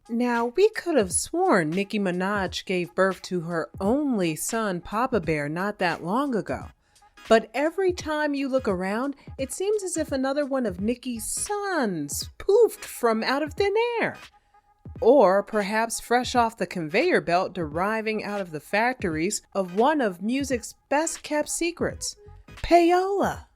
Now, we could have sworn Nicki Minaj gave birth to her only son, Papa Bear, not that long ago. But every time you look around, it seems as if another one of Nicki's sons poofed from out of thin air. Or perhaps fresh off the conveyor belt deriving out of the factories of one of music's best kept secrets, Payola.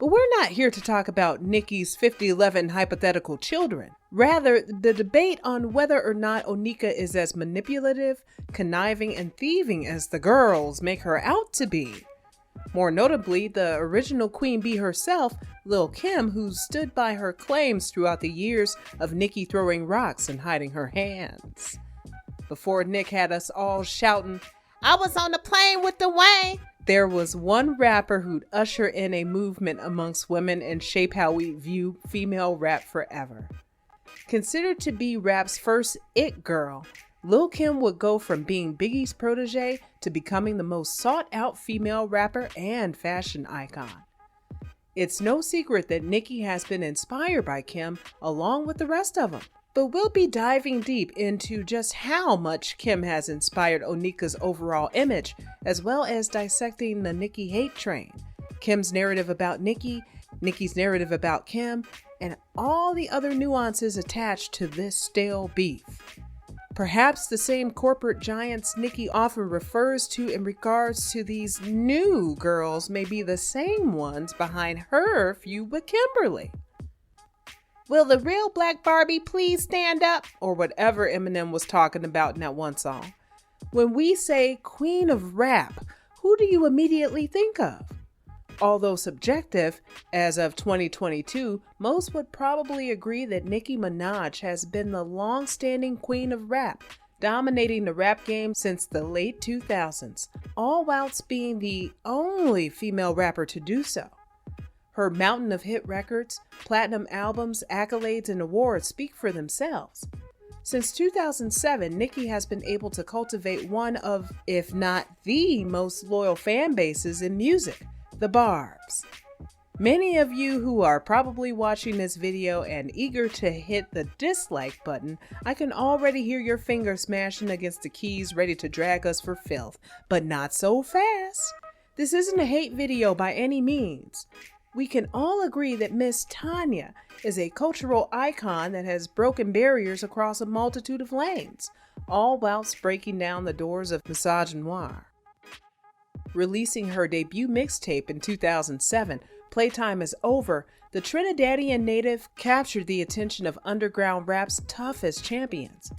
But we're not here to talk about Nicki's 5011 hypothetical children. Rather, the debate on whether or not Onika is as manipulative, conniving, and thieving as the girls make her out to be. More notably, the original Queen Bee herself, Lil Kim, who stood by her claims throughout the years of Nicki throwing rocks and hiding her hands. Before Nick had us all shouting, "I was on the plane with the Wayne," there was one rapper who'd usher in a movement amongst women and shape how we view female rap forever. Considered to be rap's first it girl, Lil Kim would go from being Biggie's protege to becoming the most sought-out female rapper and fashion icon. It's no secret that Nicki has been inspired by Kim along with the rest of them, but we'll be diving deep into just how much Kim has inspired Onika's overall image, as well as dissecting the Nicki hate train, Kim's narrative about Nicki, Nicki's narrative about Kim, and all the other nuances attached to this stale beef. Perhaps the same corporate giants Nicki often refers to in regards to these new girls may be the same ones behind her feud with Kimberly. Will the real Black Barbie please stand up? Or whatever Eminem was talking about in that one song. When we say Queen of Rap, who do you immediately think of? Although subjective, as of 2022, most would probably agree that Nicki Minaj has been the long-standing queen of rap, dominating the rap game since the late 2000s, all whilst being the only female rapper to do so. Her mountain of hit records, platinum albums, accolades, and awards speak for themselves. Since 2007, Nicki has been able to cultivate one of, if not the most loyal fan bases in music, the Barbs. Many of you who are probably watching this video and eager to hit the dislike button, I can already hear your fingers smashing against the keys ready to drag us for filth, but not so fast. This isn't a hate video by any means. We can all agree that Miss Tanya is a cultural icon that has broken barriers across a multitude of lanes, all whilst breaking down the doors of misogynoir. Releasing her debut mixtape in 2007, Playtime Is Over, the Trinidadian native captured the attention of underground rap's toughest champions.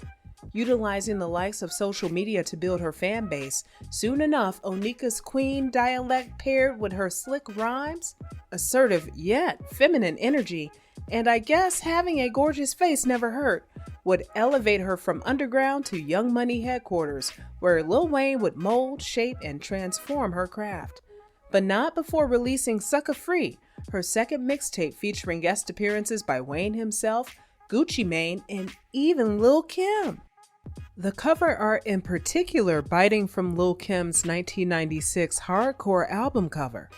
Utilizing the likes of social media to build her fan base, soon enough, Onika's Queen dialect paired with her slick rhymes, assertive yet feminine energy, and I guess having a gorgeous face never hurt, would elevate her from underground to Young Money headquarters, where Lil Wayne would mold, shape, and transform her craft. But not before releasing Sucker Free, her second mixtape featuring guest appearances by Wayne himself, Gucci Mane, and even Lil Kim. The cover art in particular biting from Lil Kim's 1996 hardcore album cover.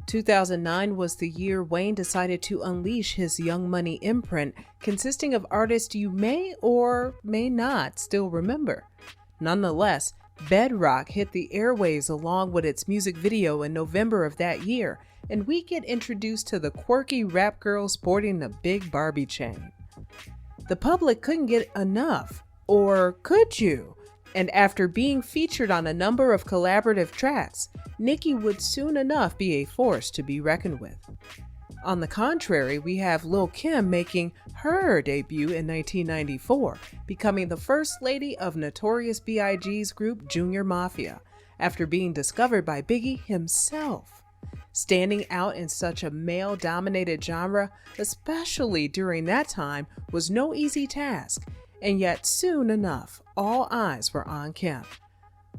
2009 was the year Wayne decided to unleash his Young Money imprint, consisting of artists you may or may not still remember. Nonetheless, Bedrock hit the airwaves along with its music video in November of that year, and we get introduced to the quirky rap girl sporting the big Barbie chain. The public couldn't get enough, or could you? And after being featured on a number of collaborative tracks, Nicki would soon enough be a force to be reckoned with. On the contrary, we have Lil Kim making her debut in 1994, becoming the first lady of Notorious B.I.G.'s group Junior Mafia, after being discovered by Biggie himself. Standing out in such a male-dominated genre, especially during that time, was no easy task, and yet soon enough, all eyes were on Kim.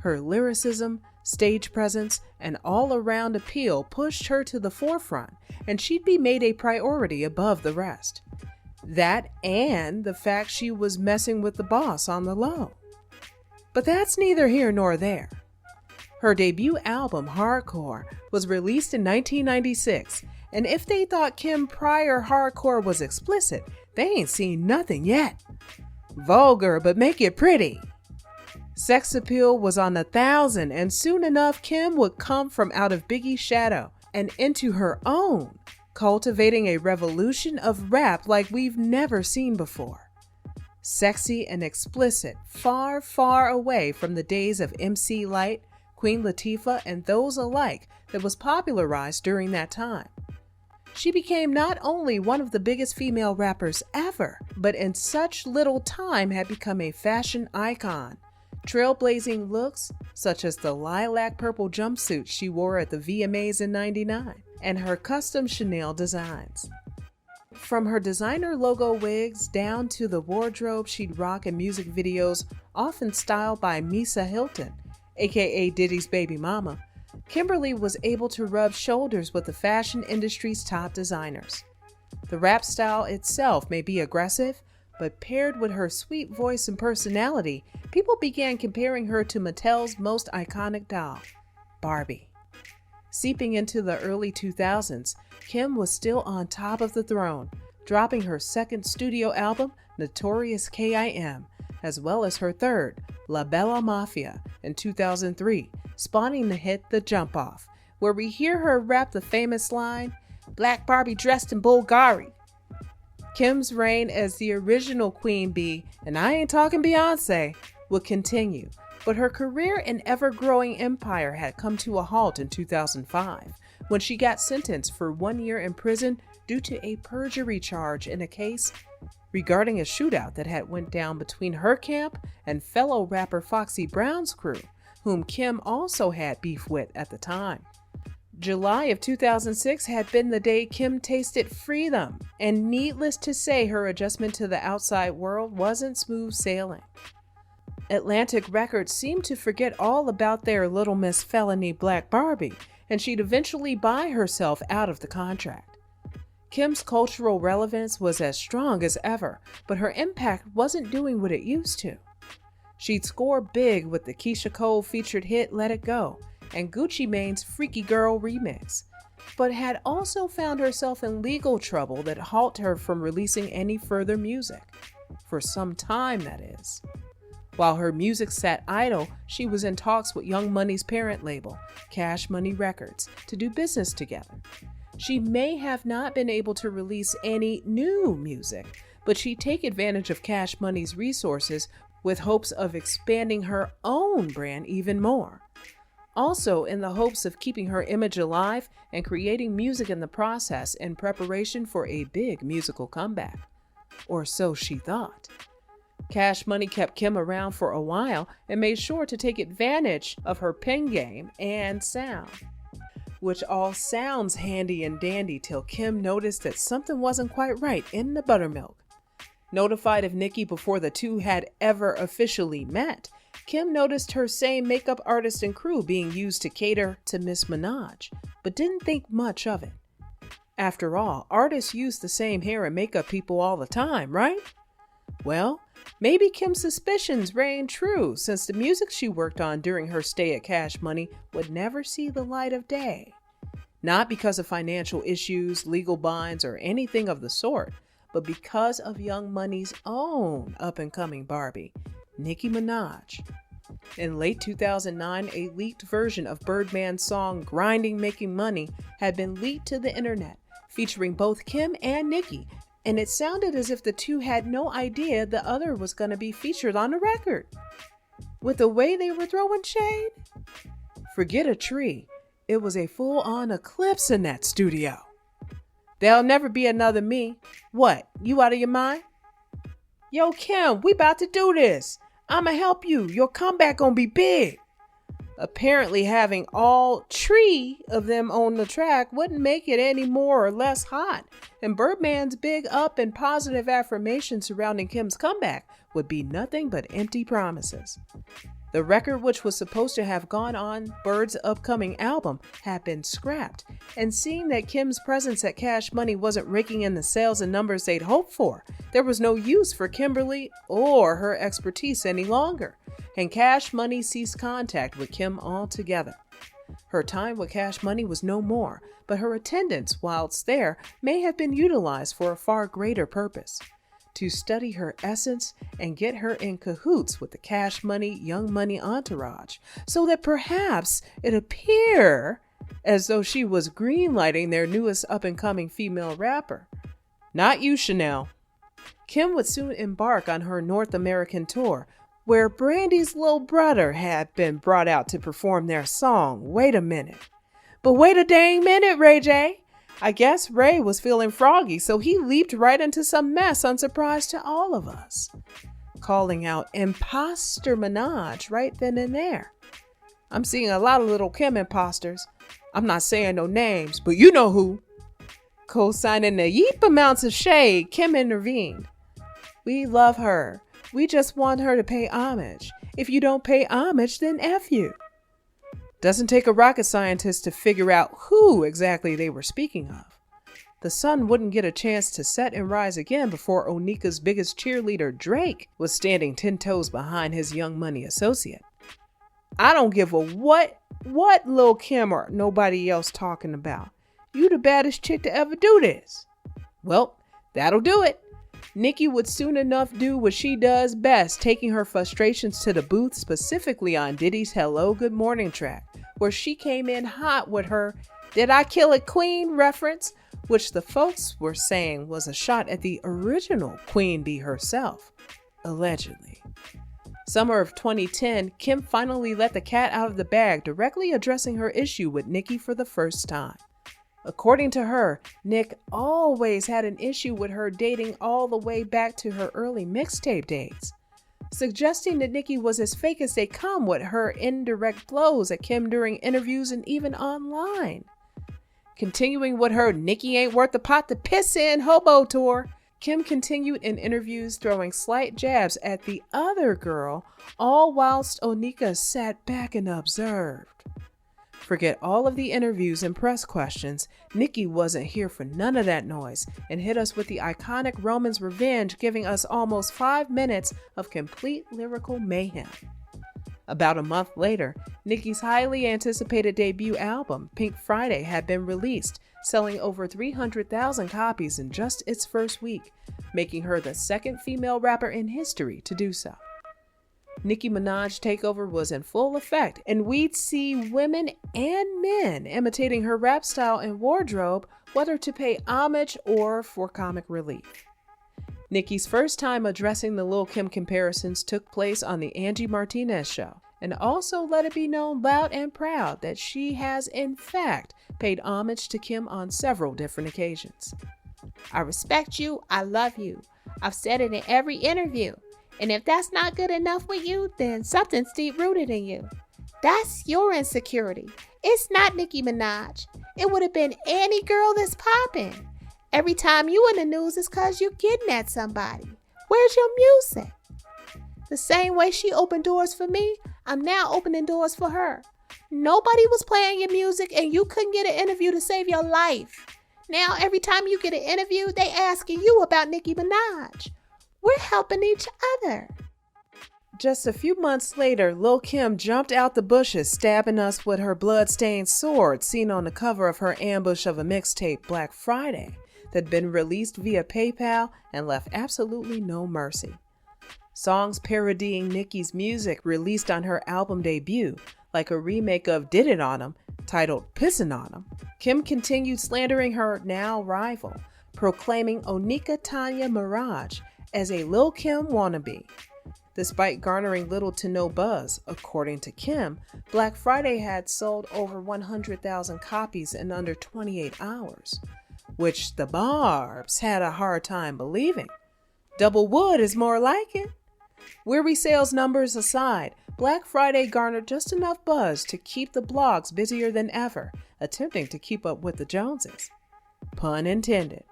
Her lyricism, stage presence, and all-around appeal pushed her to the forefront, and she'd be made a priority above the rest. That and the fact she was messing with the boss on the low. But that's neither here nor there. Her debut album, Hardcore, was released in 1996, and if they thought Kim prior hardcore was explicit, they ain't seen nothing yet. vulgar, but make it pretty. Sex appeal was on 1,000, and soon enough, Kim would come from out of Biggie's shadow and into her own, cultivating a revolution of rap like we've never seen before. Sexy and explicit, far, far away from the days of MC Lyte, Queen Latifah, and those alike that was popularized during that time. She became not only one of the biggest female rappers ever, but in such little time had become a fashion icon. Trailblazing looks such as the lilac purple jumpsuit she wore at the VMAs in '99 and her custom Chanel designs. From her designer logo wigs down to the wardrobe she'd rock in music videos often styled by Misa Hilton, aka Diddy's baby mama, Kimberly was able to rub shoulders with the fashion industry's top designers. The rap style itself may be aggressive, but paired with her sweet voice and personality, people began comparing her to Mattel's most iconic doll, Barbie. Seeping into the early 2000s, Kim was still on top of the throne, dropping her second studio album, Notorious K.I.M., as well as her third, La Bella Mafia, in 2003, spawning the hit The Jump Off, where we hear her rap the famous line, "Black Barbie dressed in Bulgari." Kim's reign as the original Queen Bee, and I ain't talking Beyonce, would continue, but her career and ever-growing empire had come to a halt in 2005, when she got sentenced for 1 year in prison due to a perjury charge in a case regarding a shootout that had went down between her camp and fellow rapper Foxy Brown's crew, whom Kim also had beef with at the time. July of 2006 had been the day Kim tasted freedom, and needless to say, her adjustment to the outside world wasn't smooth sailing. Atlantic Records seemed to forget all about their Little Miss Felony Black Barbie, and she'd eventually buy herself out of the contract. Kim's cultural relevance was as strong as ever, but her impact wasn't doing what it used to. She'd score big with the Keisha Cole featured hit Let It Go and Gucci Mane's Freaky Girl remix, but had also found herself in legal trouble that halted her from releasing any further music. For some time, that is. While her music sat idle, she was in talks with Young Money's parent label, Cash Money Records, to do business together. She may have not been able to release any new music, but she'd take advantage of Cash Money's resources with hopes of expanding her own brand even more. Also, in the hopes of keeping her image alive and creating music in the process in preparation for a big musical comeback. Or so she thought. Cash Money kept Kim around for a while and made sure to take advantage of her pen game and sound, which all sounds handy and dandy till Kim noticed that something wasn't quite right in the buttermilk. Notified of Nicki before the two had ever officially met, Kim noticed her same makeup artist and crew being used to cater to Miss Minaj, but didn't think much of it. After all, artists use the same hair and makeup people all the time, right? Well, maybe Kim's suspicions rang true, since the music she worked on during her stay at Cash Money would never see the light of day. Not because of financial issues, legal binds, or anything of the sort, but because of Young Money's own up-and-coming Barbie, Nicki Minaj. In late 2009, a leaked version of Birdman's song Grinding Making Money had been leaked to the internet, featuring both Kim and Nicki, and it sounded as if the two had no idea the other was going to be featured on the record. With the way they were throwing shade, forget a tree, it was a full-on eclipse in that studio. There'll never be another me. What, you out of your mind? Yo, Kim, we about to do this. I'ma help you. Your comeback gonna be big. Apparently having all three of them on the track wouldn't make it any more or less hot, and Birdman's big up and positive affirmation surrounding Kim's comeback would be nothing but empty promises. The record, which was supposed to have gone on Bird's upcoming album, had been scrapped, and seeing that Kim's presence at Cash Money wasn't raking in the sales and numbers they'd hoped for, there was no use for Kimberly or her expertise any longer, and Cash Money ceased contact with Kim altogether. Her time with Cash Money was no more, but her attendance whilst there may have been utilized for a far greater purpose. to study her essence and get her in cahoots with the Cash Money, Young Money entourage, so that perhaps it appear as though she was greenlighting their newest up-and-coming female rapper. Not you, Chanel. Kim would soon embark on her North American tour, where Brandy's little brother had been brought out to perform their song, Wait a Minute. But wait a dang minute, Ray J. I guess Ray was feeling froggy, so he leaped right into some mess, unsurprised to all of us, calling out Imposter Minaj right then and there. I'm seeing a lot of Little Kim imposters. I'm not saying no names, but you know who. Co-signing the yeep amounts of shade, Kim intervened. We love her. We just want her to pay homage. If you don't pay homage, then F you. Doesn't take a rocket scientist to figure out who exactly they were speaking of. The sun wouldn't get a chance to set and rise again before Onika's biggest cheerleader, Drake, was standing 10 toes behind his Young Money associate. I don't give a what Lil Kim or nobody else talking about. You the baddest chick to ever do this. Well, that'll do it. Nicki would soon enough do what she does best, taking her frustrations to the booth, specifically on Diddy's Hello Good Morning track, where she came in hot with her Did I Kill a Queen reference, which the folks were saying was a shot at the original Queen Bee herself, allegedly. Summer of 2010, Kim finally let the cat out of the bag, directly addressing her issue with Nicki for the first time. According to her, Nick always had an issue with her dating all the way back to her early mixtape days, suggesting that Nicki was as fake as they come with her indirect blows at Kim during interviews and even online. Continuing with her Nicki ain't worth the pot to piss in hobo tour, Kim continued in interviews throwing slight jabs at the other girl, all whilst Onika sat back and observed. Forget all of the interviews and press questions. Nicki wasn't here for none of that noise and hit us with the iconic Roman's Revenge, giving us almost 5 minutes of complete lyrical mayhem. About a month later, Nicki's highly anticipated debut album, Pink Friday, had been released, selling over 300,000 copies in just its first week, making her the second female rapper in history to do so. Nicki Minaj takeover was in full effect, and we'd see women and men imitating her rap style and wardrobe, whether to pay homage or for comic relief. Nicki's first time addressing the Lil Kim comparisons took place on the Angie Martinez show, and also let it be known loud and proud that she has in fact paid homage to Kim on several different occasions. I respect you, I love you. I've said it in every interview. And if that's not good enough with you, then something's deep-rooted in you. That's your insecurity. It's not Nicki Minaj. It would have been any girl that's popping. Every time you in the news is because you're getting at somebody. Where's your music? The same way she opened doors for me, I'm now opening doors for her. Nobody was playing your music and you couldn't get an interview to save your life. Now every time you get an interview, they asking you about Nicki Minaj. We're helping each other. Just a few months later, Lil Kim jumped out the bushes, stabbing us with her blood-stained sword seen on the cover of her ambush of a mixtape, Black Friday, that had been released via PayPal and left absolutely no mercy. Songs parodying Nicki's music released on her album debut, like a remake of Did It On 'Em, titled Pissin' On 'Em, Kim continued slandering her now rival, proclaiming Onika Tanya Mirage as a Lil Kim wannabe. Despite garnering little to no buzz, according to Kim, Black Friday had sold over 100,000 copies in under 28 hours, which the Barbs had a hard time believing. Double wood is more like it. Weary sales numbers aside, Black Friday garnered just enough buzz to keep the blogs busier than ever, attempting to keep up with the Joneses. Pun intended.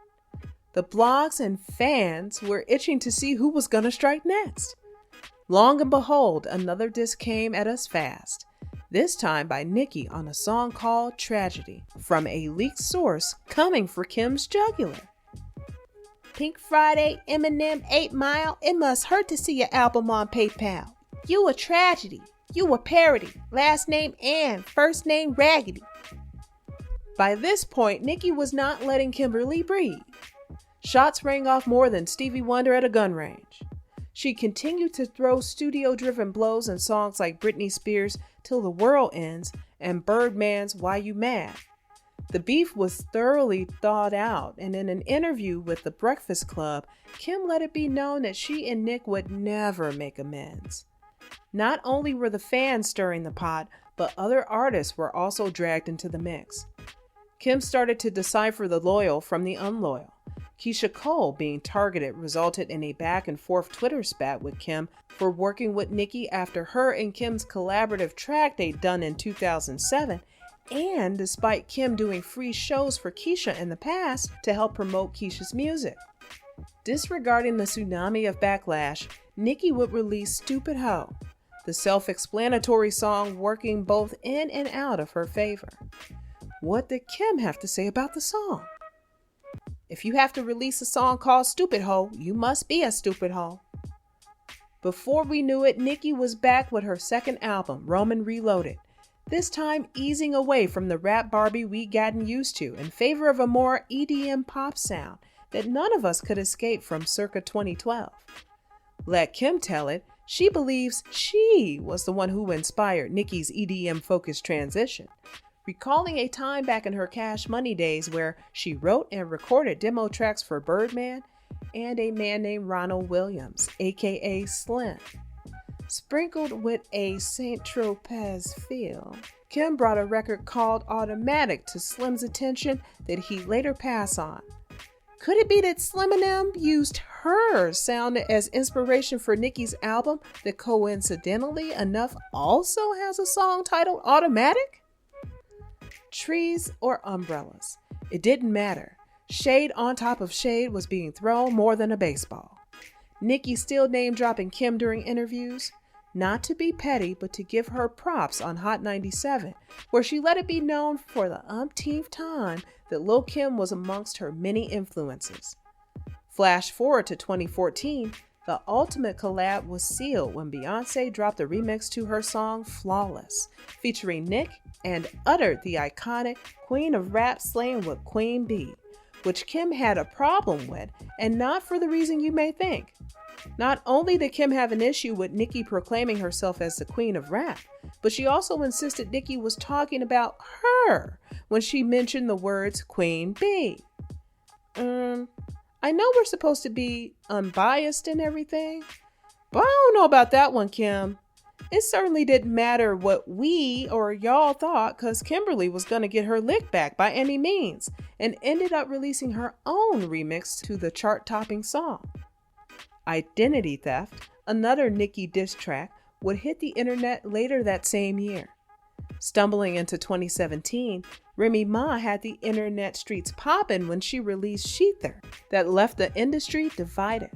The blogs and fans were itching to see who was gonna strike next. Long and behold, another disc came at us fast, this time by Nicki on a song called Tragedy, from a leaked source coming for Kim's jugular. Pink Friday, Eminem, 8 Mile, it must hurt to see your album on PayPal. You a tragedy, you a parody, last name Ann, first name Raggedy. By this point, Nicki was not letting Kimberly breathe. Shots rang off more than Stevie Wonder at a gun range. She continued to throw studio-driven blows in songs like Britney Spears' Till the World Ends and Birdman's Why You Mad. The beef was thoroughly thought out, and in an interview with The Breakfast Club, Kim let it be known that she and Nick would never make amends. Not only were the fans stirring the pot, but other artists were also dragged into the mix. Kim started to decipher the loyal from the unloyal. Keisha Cole being targeted resulted in a back-and-forth Twitter spat with Kim for working with Nicki after her and Kim's collaborative track they'd done in 2007, and despite Kim doing free shows for Keisha in the past to help promote Keisha's music. Disregarding the tsunami of backlash, Nicki would release Stupid Hoe, the self-explanatory song working both in and out of her favor. What did Kim have to say about the song? If you have to release a song called Stupid Hoe, you must be a stupid hoe. Before we knew it, Nicki was back with her second album, Roman Reloaded, this time easing away from the rap Barbie we'd gotten used to in favor of a more EDM pop sound that none of us could escape from circa 2012. Let Kim tell it, she believes she was the one who inspired Nicki's EDM-focused transition, recalling a time back in her Cash Money days where she wrote and recorded demo tracks for Birdman and a man named Ronald Williams, aka Slim. Sprinkled with a Saint Tropez feel, Kim brought a record called Automatic to Slim's attention that he later passed on. Could it be that Slim and them used her sound as inspiration for Nicki's album that coincidentally enough also has a song titled Automatic? Trees or umbrellas, it didn't matter. Shade on top of shade was being thrown more than a baseball. Nicki still name-dropping Kim during interviews, not to be petty, but to give her props on Hot 97, where she let it be known for the umpteenth time that Lil Kim was amongst her many influences. Flash forward to 2014, the ultimate collab was sealed when Beyoncé dropped a remix to her song Flawless, featuring Nick, and uttered the iconic Queen of Rap slaying with Queen Bee, which Kim had a problem with, and not for the reason you may think. Not only did Kim have an issue with Nicki proclaiming herself as the Queen of Rap, but she also insisted Nicki was talking about her when she mentioned the words Queen Bee. I know we're supposed to be unbiased and everything, but I don't know about that one, Kim. It certainly didn't matter what we or y'all thought, because Kimberly was going to get her lick back by any means and ended up releasing her own remix to the chart-topping song. Identity Theft, another Nicki diss track, would hit the internet later that same year. Stumbling into 2017, Remy Ma had the internet streets poppin' when she released Sheether, that left the industry divided.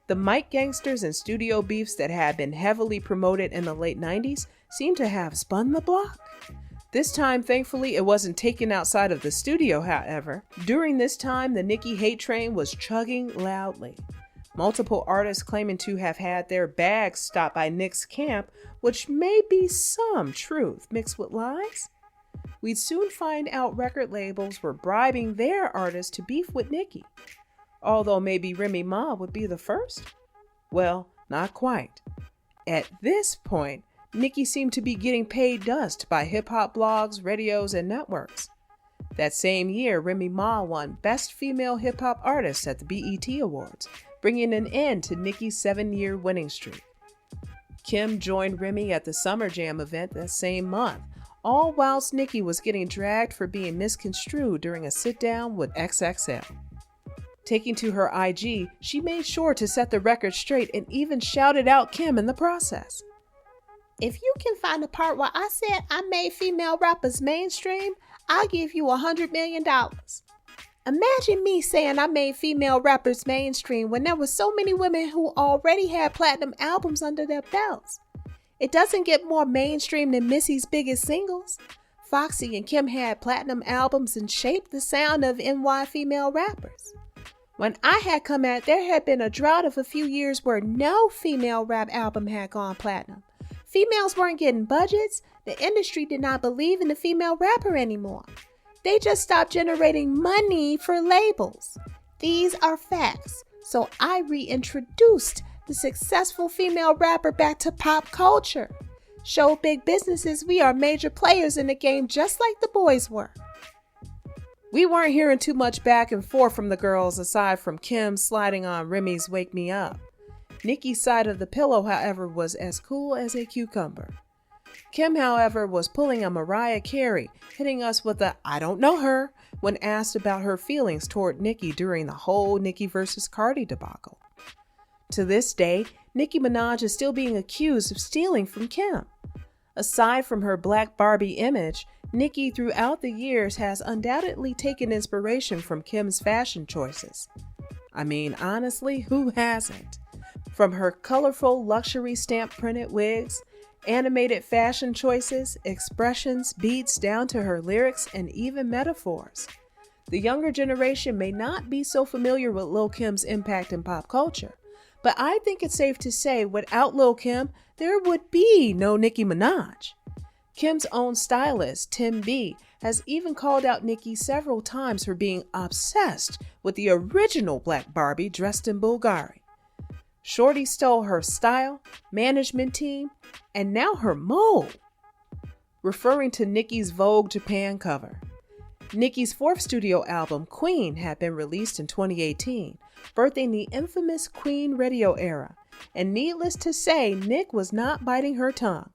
The mic gangsters and studio beefs that had been heavily promoted in the late 90s seemed to have spun the block. This time, thankfully, it wasn't taken outside of the studio, however. During this time, the Nicki hate train was chugging loudly. Multiple artists claiming to have had their bags stopped by Nick's camp, which may be some truth mixed with lies. We'd soon find out record labels were bribing their artists to beef with Nicki. Although maybe Remy Ma would be the first? Well, not quite. At this point, Nicki seemed to be getting paid dust by hip-hop blogs, radios, and networks. That same year, Remy Ma won Best Female Hip-Hop Artist at the BET Awards, bringing an end to Nicki's 7-year winning streak. Kim joined Remy at the Summer Jam event that same month, all whilst Nicki was getting dragged for being misconstrued during a sit-down with XXL. Taking to her IG, she made sure to set the record straight and even shouted out Kim in the process. If you can find the part where I said I made female rappers mainstream, I'll give you $100 million. Imagine me saying I made female rappers mainstream when there were so many women who already had platinum albums under their belts. It doesn't get more mainstream than Missy's biggest singles. Foxy and Kim had platinum albums and shaped the sound of NY female rappers. When I had come out, there had been a drought of a few years where no female rap album had gone platinum. Females weren't getting budgets. The industry did not believe in the female rapper anymore. They just stopped generating money for labels. These are facts. So I reintroduced the successful female rapper back to pop culture. Showed big businesses we are major players in the game just like the boys were. We weren't hearing too much back and forth from the girls aside from Kim sliding on Remy's Wake Me Up. Nicki's side of the pillow, however, was as cool as a cucumber. Kim, however, was pulling a Mariah Carey, hitting us with a "I don't know her" when asked about her feelings toward Nicki during the whole Nicki versus Cardi debacle. To this day, Nicki Minaj is still being accused of stealing from Kim. Aside from her Black Barbie image, Nicki throughout the years has undoubtedly taken inspiration from Kim's fashion choices. I mean, honestly, who hasn't? From her colorful luxury stamp printed wigs, animated fashion choices, expressions, beats down to her lyrics and even metaphors. The younger generation may not be so familiar with Lil Kim's impact in pop culture, but I think it's safe to say without Lil Kim, there would be no Nicki Minaj. Kim's own stylist, Tim B, has even called out Nicki several times for being obsessed with the original Black Barbie dressed in Bulgari. Shorty stole her style, management team, and now her mold. Referring to Nicki's Vogue Japan cover. Nicki's fourth studio album, Queen, had been released in 2018, birthing the infamous Queen radio era. And needless to say, Nick was not biting her tongue.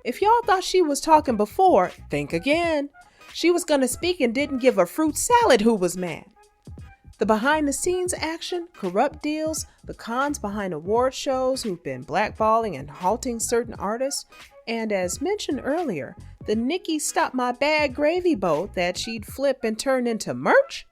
If y'all thought she was talking before, think again. She was gonna speak and didn't give a fruit salad who was mad. The behind-the-scenes action, corrupt deals, the cons behind award shows who've been blackballing and halting certain artists, and as mentioned earlier, the Nicki Stop My Bag gravy boat that she'd flip and turn into merch.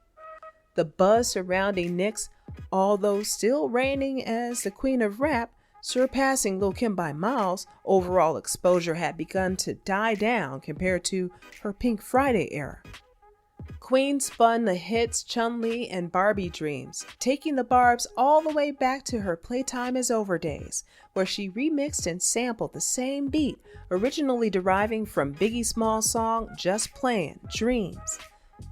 The buzz surrounding Nick's, although still reigning as the queen of rap, surpassing Lil Kim by miles, overall exposure had begun to die down compared to her Pink Friday era. Queen spun the hits Chun-Li and Barbie Dreams, taking the barbs all the way back to her Playtime Is Over days, where she remixed and sampled the same beat, originally deriving from Biggie Smalls' song Just Playin' Dreams.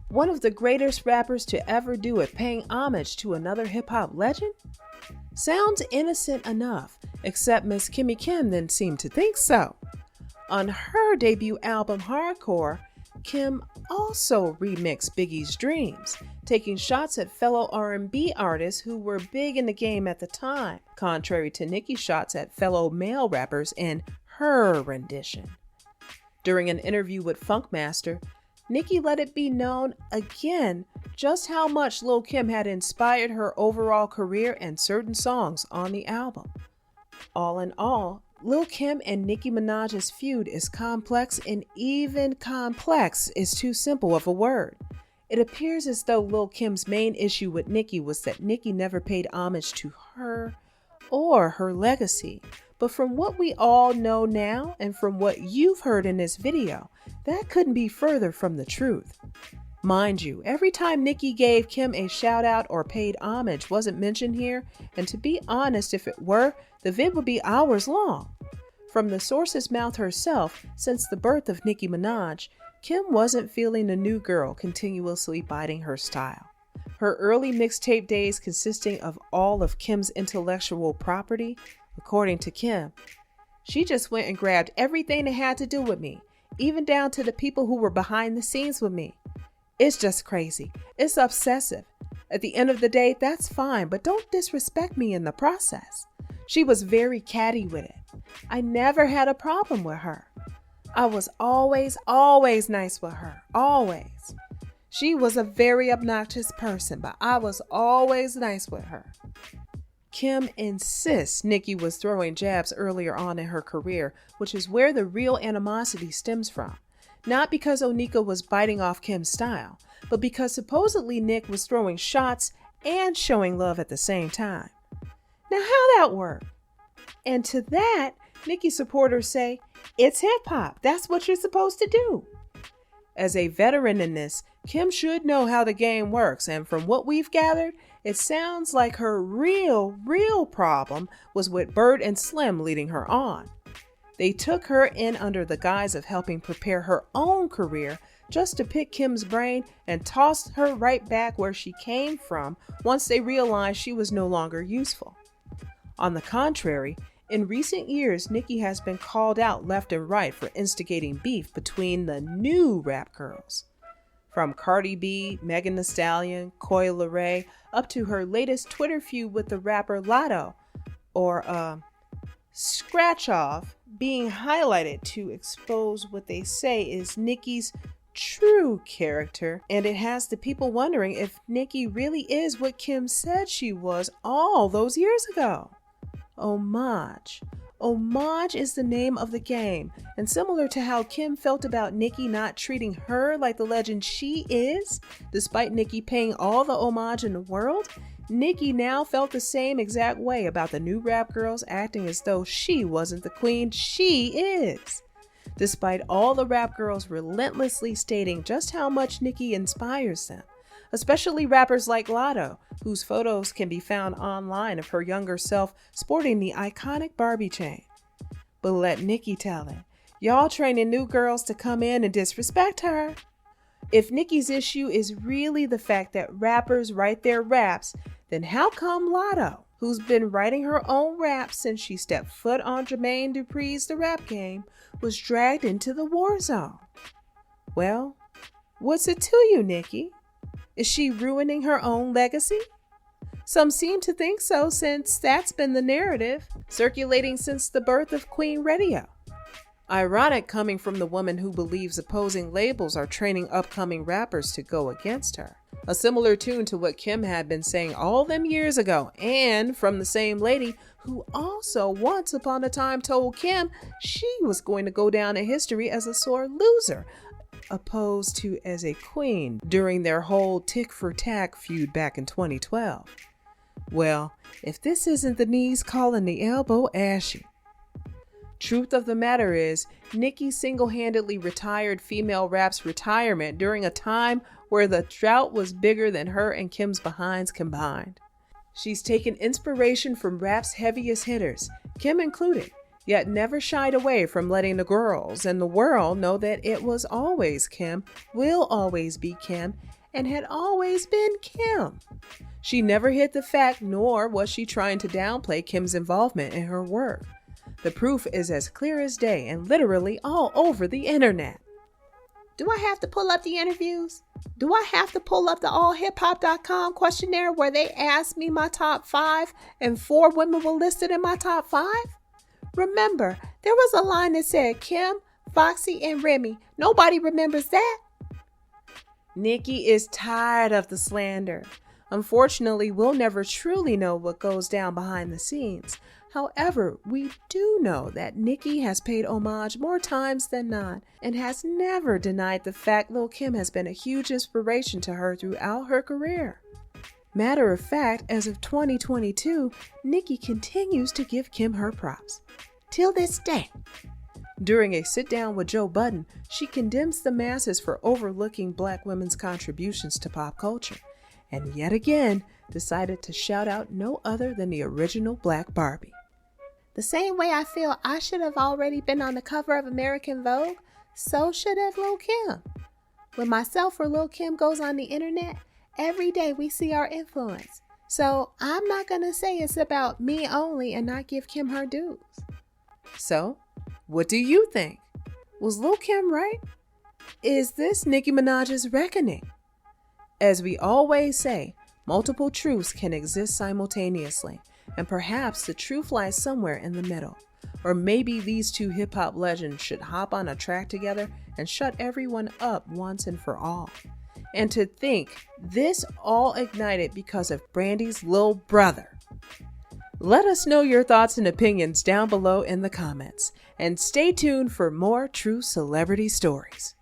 One of the greatest rappers to ever do it, paying homage to another hip-hop legend? Sounds innocent enough, except Miss Kimmy Kim didn't seem to think so. On her debut album Hardcore, Kim also remixed Biggie's Dreams, taking shots at fellow R&B artists who were big in the game at the time, contrary to Nicki's shots at fellow male rappers in her rendition. During an interview with Funkmaster, Nicki let it be known again just how much Lil Kim had inspired her overall career and certain songs on the album. All in all, Lil Kim and Nicki Minaj's feud is complex, and even complex is too simple of a word. It appears as though Lil Kim's main issue with Nicki was that Nicki never paid homage to her or her legacy. But from what we all know now and from what you've heard in this video, that couldn't be further from the truth. Mind you, every time Nicki gave Kim a shout out or paid homage wasn't mentioned here, and to be honest, if it were, the vid would be hours long. From the source's mouth herself, since the birth of Nicki Minaj, Kim wasn't feeling the new girl continuously biting her style. Her early mixtape days consisting of all of Kim's intellectual property, according to Kim, she just went and grabbed everything that had to do with me, even down to the people who were behind the scenes with me. It's just crazy. It's obsessive. At the end of the day, that's fine, but don't disrespect me in the process. She was very catty with it. I never had a problem with her. I was always nice with her. Always. She was a very obnoxious person, but I was always nice with her. Kim insists Nicki was throwing jabs earlier on in her career, which is where the real animosity stems from. Not because Onika was biting off Kim's style, but because supposedly Nick was throwing shots and showing love at the same time. Now how that work? And to that, Nicki supporters say, it's hip-hop. That's what you're supposed to do. As a veteran in this, Kim should know how the game works, and from what we've gathered, it sounds like her real problem was with Bird and Slim leading her on. They took her in under the guise of helping prepare her own career just to pick Kim's brain and tossed her right back where she came from once they realized she was no longer useful. On the contrary, in recent years, Nicki has been called out left and right for instigating beef between the new rap girls. From Cardi B, Megan Thee Stallion, Coi Leray, up to her latest Twitter feud with the rapper Lotto, or Scratch Off, being highlighted to expose what they say is Nicki's true character, and it has the people wondering if Nicki really is what Kim said she was all those years ago. Homage. Homage is the name of the game, and similar to how Kim felt about Nicki not treating her like the legend she is, despite Nicki paying all the homage in the world, Nicki now felt the same exact way about the new rap girls acting as though she wasn't the queen she is. Despite all the rap girls relentlessly stating just how much Nicki inspires them, especially rappers like Lotto, whose photos can be found online of her younger self sporting the iconic Barbie chain. But let Nicki tell it, y'all training new girls to come in and disrespect her. If Nicki's issue is really the fact that rappers write their raps, then how come Lotto, who's been writing her own raps since she stepped foot on Jermaine Dupri's The Rap Game, was dragged into the war zone? Well, what's it to you, Nicki? Is she ruining her own legacy? Some seem to think so, since that's been the narrative circulating since the birth of Queen Radio. Ironic coming from the woman who believes opposing labels are training upcoming rappers to go against her. A similar tune to what Kim had been saying all them years ago, and from the same lady who also once upon a time told Kim she was going to go down in history as a sore loser, opposed to as a queen during their whole tick for tack feud back in 2012. Well, if this isn't the knees calling the elbow ashy. Truth of the matter is, Nicki single-handedly retired female rap's retirement during a time where the drought was bigger than her and Kim's behinds combined. She's taken inspiration from rap's heaviest hitters, Kim included, yet never shied away from letting the girls and the world know that it was always Kim, will always be Kim, and had always been Kim. She never hid the fact, nor was she trying to downplay Kim's involvement in her work. The proof is as clear as day and literally all over the internet. Do I have to pull up the interviews? Do I have to pull up the allhiphop.com questionnaire where they asked me my top 5 and 4 women were listed in my top 5? Remember, there was a line that said Kim, Foxy, and Remy. Nobody remembers that. Nicki is tired of the slander. Unfortunately, we'll never truly know what goes down behind the scenes. However, we do know that Nicki has paid homage more times than not and has never denied the fact Lil Kim has been a huge inspiration to her throughout her career. Matter of fact, as of 2022, Nicki continues to give Kim her props. Till this day. During a sit-down with Joe Budden, she condemns the masses for overlooking Black women's contributions to pop culture, and yet again decided to shout out no other than the original Black Barbie. The same way I feel I should have already been on the cover of American Vogue, so should have Lil Kim. When myself or Lil Kim goes on the internet, every day we see our influence. So I'm not going to say it's about me only and not give Kim her dues. So, what do you think? Was Lil Kim right? Is this Nicki Minaj's reckoning? As we always say, multiple truths can exist simultaneously, and perhaps the truth lies somewhere in the middle. Or maybe these two hip-hop legends should hop on a track together and shut everyone up once and for all. And to think this all ignited because of Brandy's little brother. Let us know your thoughts and opinions down below in the comments, and stay tuned for more true celebrity stories.